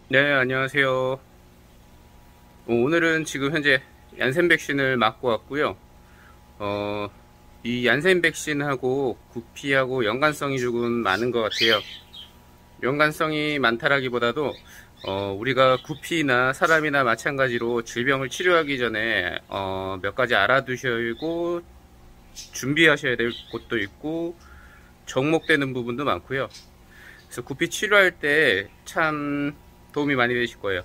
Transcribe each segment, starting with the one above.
네, 안녕하세요. 오늘은 지금 현재 얀센 백신을 맞고 왔고요. 어, 이 얀센 백신하고 구피하고 연관성이 조금 많은 것 같아요. 연관성이 많다라기보다도 우리가 구피나 사람이나 마찬가지로 질병을 치료하기 전에 몇 가지 알아두시고 준비하셔야 될 것도 있고 접목되는 부분도 많고요. 그래서 구피 치료할 때 참 도움이 많이 되실 거예요.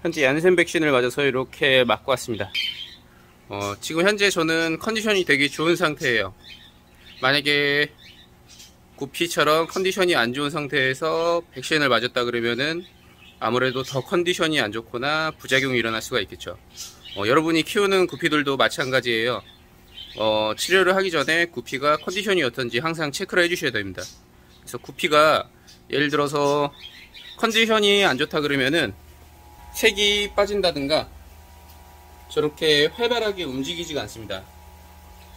현재 얀센 백신을 맞아서 이렇게 맞고 왔습니다. 지금 현재 저는 컨디션이 되게 좋은 상태예요. 만약에 구피처럼 컨디션이 안 좋은 상태에서 백신을 맞았다 그러면은 아무래도 더 컨디션이 안 좋거나 부작용이 일어날 수가 있겠죠. 여러분이 키우는 구피들도 마찬가지예요. 치료를 하기 전에 구피가 컨디션이 어떤지 항상 체크를 해주셔야 됩니다. 그래서 구피가 예를 들어서 컨디션이 안 좋다 그러면은 색이 빠진다든가 저렇게 활발하게 움직이지가 않습니다.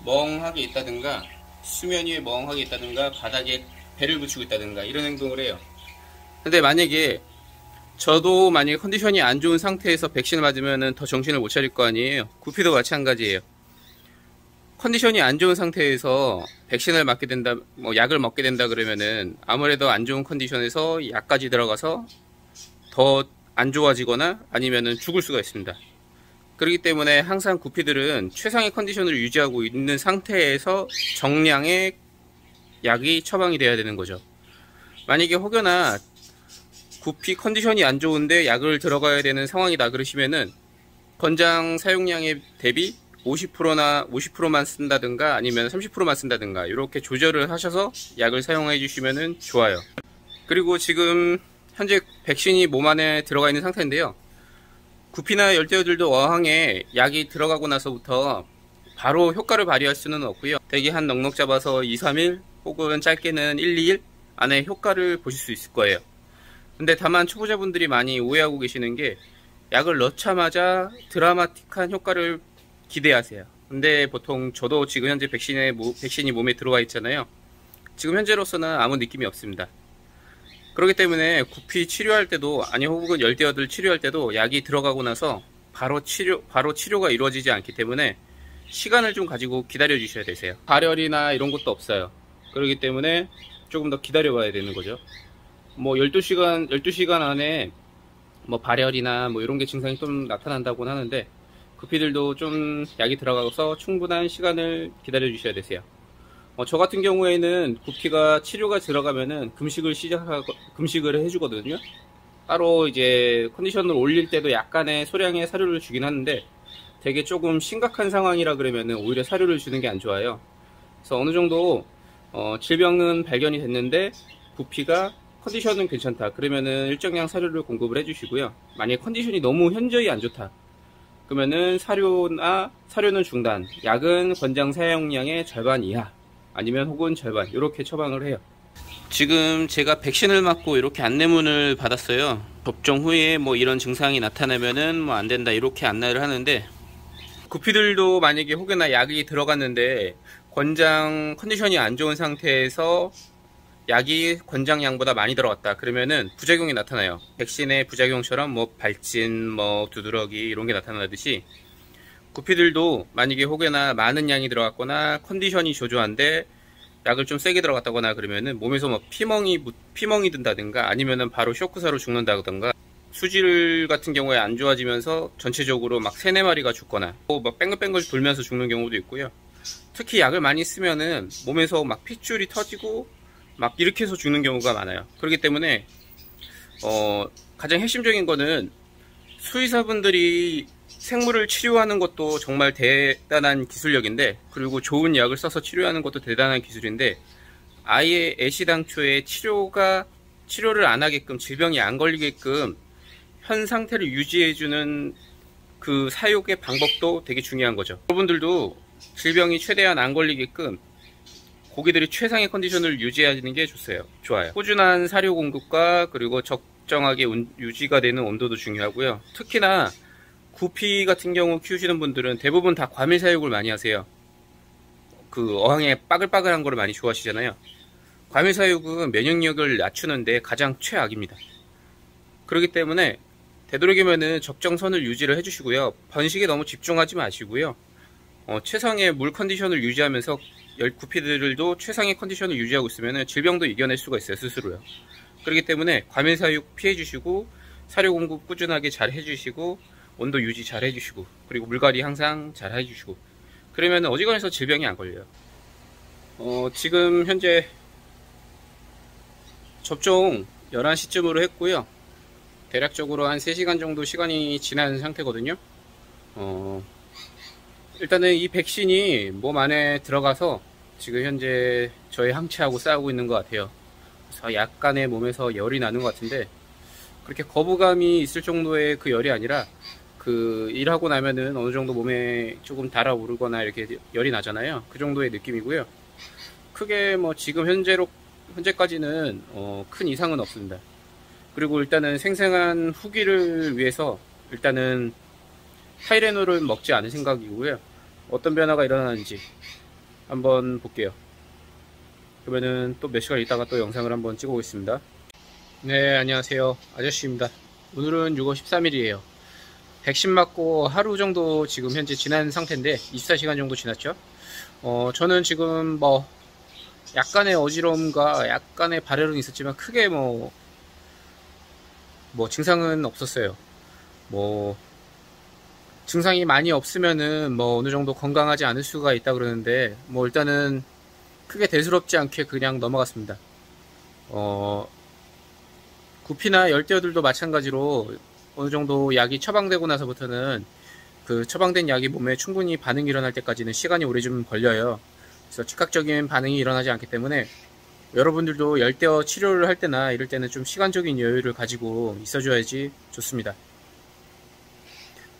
멍하게 있다든가 수면 위에 멍하게 있다든가 바닥에 배를 붙이고 있다든가 이런 행동을 해요. 근데 저도 만약에 컨디션이 안 좋은 상태에서 백신을 맞으면 더 정신을 못 차릴 거 아니에요. 구피도 마찬가지예요. 컨디션이 안 좋은 상태에서 백신을 맞게 된다, 약을 먹게 된다 그러면은 아무래도 안 좋은 컨디션에서 약까지 들어가서 더 안 좋아지거나 아니면은 죽을 수가 있습니다. 그렇기 때문에 항상 구피들은 최상의 컨디션을 유지하고 있는 상태에서 정량의 약이 처방이 돼야 되는 거죠. 만약에 혹여나 구피 컨디션이 안 좋은데 약을 들어가야 되는 상황이다 그러시면은 권장 사용량에 대비 50%나 50%만 쓴다든가 아니면 30%만 쓴다든가 이렇게 조절을 하셔서 약을 사용해 주시면 좋아요. 그리고 지금 현재 백신이 몸 안에 들어가 있는 상태인데요. 구피나 열대어들도 어항에 약이 들어가고 나서부터 바로 효과를 발휘할 수는 없고요. 대개 한 넉넉 잡아서 2, 3일 혹은 짧게는 1, 2일 안에 효과를 보실 수 있을 거예요. 근데 다만 초보자분들이 많이 오해하고 계시는 게 약을 넣자마자 드라마틱한 효과를 기대하세요. 근데 보통 저도 지금 현재 백신이 몸에 들어와 있잖아요. 지금 현재로서는 아무 느낌이 없습니다. 그렇기 때문에 구피 치료할 때도 아니 혹은 열대어들 치료할 때도 약이 들어가고 나서 바로 치료가 이루어지지 않기 때문에 시간을 좀 가지고 기다려 주셔야 되세요. 발열이나 이런 것도 없어요. 그렇기 때문에 조금 더 기다려 봐야 되는 거죠. 12시간 안에 발열이나 이런 게 증상이 좀 나타난다고 하는데 구피들도 좀 약이 들어가서 충분한 시간을 기다려 주셔야 되세요. 저 같은 경우에는 구피가 치료가 들어가면은 금식을 해주거든요. 따로 이제 컨디션을 올릴 때도 약간의 소량의 사료를 주긴 하는데 되게 조금 심각한 상황이라 그러면은 오히려 사료를 주는 게 안 좋아요. 그래서 어느 정도 질병은 발견이 됐는데 구피가 컨디션은 괜찮다 그러면은 일정량 사료를 공급을 해주시고요. 만약에 컨디션이 너무 현저히 안 좋다 그러면은 사료는 중단, 약은 권장 사용량의 절반 이하 아니면 혹은 절반 이렇게 처방을 해요. 지금 제가 백신을 맞고 이렇게 안내문을 받았어요. 접종 후에 이런 증상이 나타나면은 안 된다 이렇게 안내를 하는데 구피들도 만약에 혹여나 약이 들어갔는데 권장 컨디션이 안 좋은 상태에서 약이 권장량보다 많이 들어갔다 그러면은 부작용이 나타나요. 백신의 부작용처럼 발진, 두드러기 이런 게 나타나듯이 구피들도 만약에 혹여나 많은 양이 들어갔거나 컨디션이 저조한데 약을 좀 세게 들어갔다거나 그러면은 몸에서 피멍이 든다든가 아니면은 바로 쇼크사로 죽는다든가 수질 같은 경우에 안 좋아지면서 전체적으로 세네 마리가 죽거나 뺑글뺑글 돌면서 죽는 경우도 있고요. 특히 약을 많이 쓰면은 몸에서 핏줄이 터지고 이렇게 해서 죽는 경우가 많아요. 그렇기 때문에 가장 핵심적인 거는 수의사분들이 생물을 치료하는 것도 정말 대단한 기술력인데 그리고 좋은 약을 써서 치료하는 것도 대단한 기술인데 아예 애시당초에 치료를 안 하게끔 질병이 안 걸리게끔 현 상태를 유지해주는 그 사육의 방법도 되게 중요한 거죠. 여러분들도 질병이 최대한 안 걸리게끔 고기들이 최상의 컨디션을 유지하는 게 좋아요. 꾸준한 사료 공급과 그리고 적정하게 유지가 되는 온도도 중요하고요. 특히나 구피 같은 경우 키우시는 분들은 대부분 다 과밀 사육을 많이 하세요. 그 어항에 빠글빠글한 거를 많이 좋아하시잖아요. 과밀 사육은 면역력을 낮추는데 가장 최악입니다. 그렇기 때문에 되도록이면은 적정선을 유지를 해주시고요. 번식에 너무 집중하지 마시고요. 최상의 물 컨디션을 유지하면서 구피들도 최상의 컨디션을 유지하고 있으면 질병도 이겨낼 수가 있어요, 스스로요. 그렇기 때문에 과민 사육 피해 주시고, 사료 공급 꾸준하게 잘 해주시고, 온도 유지 잘 해주시고, 그리고 물갈이 항상 잘 해주시고, 그러면 어지간해서 질병이 안 걸려요. 지금 현재 접종 11시쯤으로 했고요. 대략적으로 한 3시간 정도 시간이 지난 상태거든요. 일단은 이 백신이 몸 안에 들어가서 지금 현재 저의 항체하고 싸우고 있는 것 같아요. 그래서 약간의 몸에서 열이 나는 것 같은데, 그렇게 거부감이 있을 정도의 그 열이 아니라, 그 일하고 나면은 어느 정도 몸에 조금 달아오르거나 이렇게 열이 나잖아요. 그 정도의 느낌이고요. 크게 뭐 지금 현재까지는 큰 이상은 없습니다. 그리고 일단은 생생한 후기를 위해서 일단은 타이레놀을 먹지 않을 생각이고요. 어떤 변화가 일어나는지 한번 볼게요. 그러면은 또 몇 시간 있다가 또 영상을 한번 찍어 보겠습니다. 네, 안녕하세요. 아저씨입니다. 오늘은 6월 13일이에요. 백신 맞고 하루 정도 지금 현재 지난 상태인데 24시간 정도 지났죠. 저는 지금 뭐 약간의 어지러움과 약간의 발열은 있었지만 크게 뭐 증상은 없었어요. 뭐 증상이 많이 없으면은 뭐 어느 정도 건강하지 않을 수가 있다 그러는데, 뭐 일단은 크게 대수롭지 않게 그냥 넘어갔습니다. 구피나 열대어들도 마찬가지로 어느 정도 약이 처방되고 나서부터는 그 처방된 약이 몸에 충분히 반응이 일어날 때까지는 시간이 오래 좀 걸려요. 그래서 즉각적인 반응이 일어나지 않기 때문에 여러분들도 열대어 치료를 할 때나 이럴 때는 좀 시간적인 여유를 가지고 있어줘야지 좋습니다.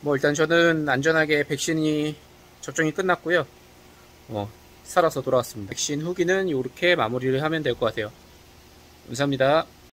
뭐 일단 저는 안전하게 백신이 접종이 끝났고요. 살아서 돌아왔습니다. 백신 후기는 이렇게 마무리를 하면 될 것 같아요. 감사합니다.